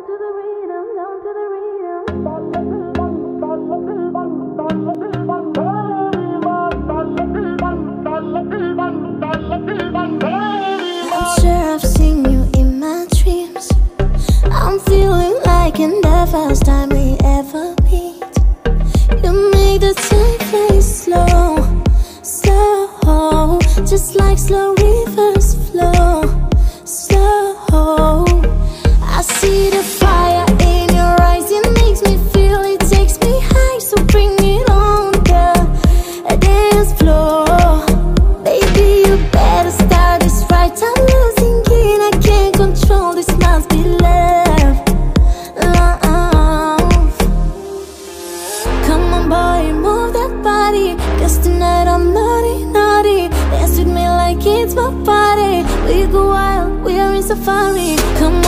sure I've seen you in my dreams. I'm feeling like in the first time we ever meet. You make the time fly slow, slow, just like slow rivers flow, slow. I see the fire in your eyes, it makes me feel, it takes me high. So bring it on the dance floor. Baby, you better start this right. I'm losing it, I can't control, this must be love, love. Come on boy, move that body, 'cause tonight I'm naughty, naughty. Dance with me like it's my party. We go wild, we are in safari. Come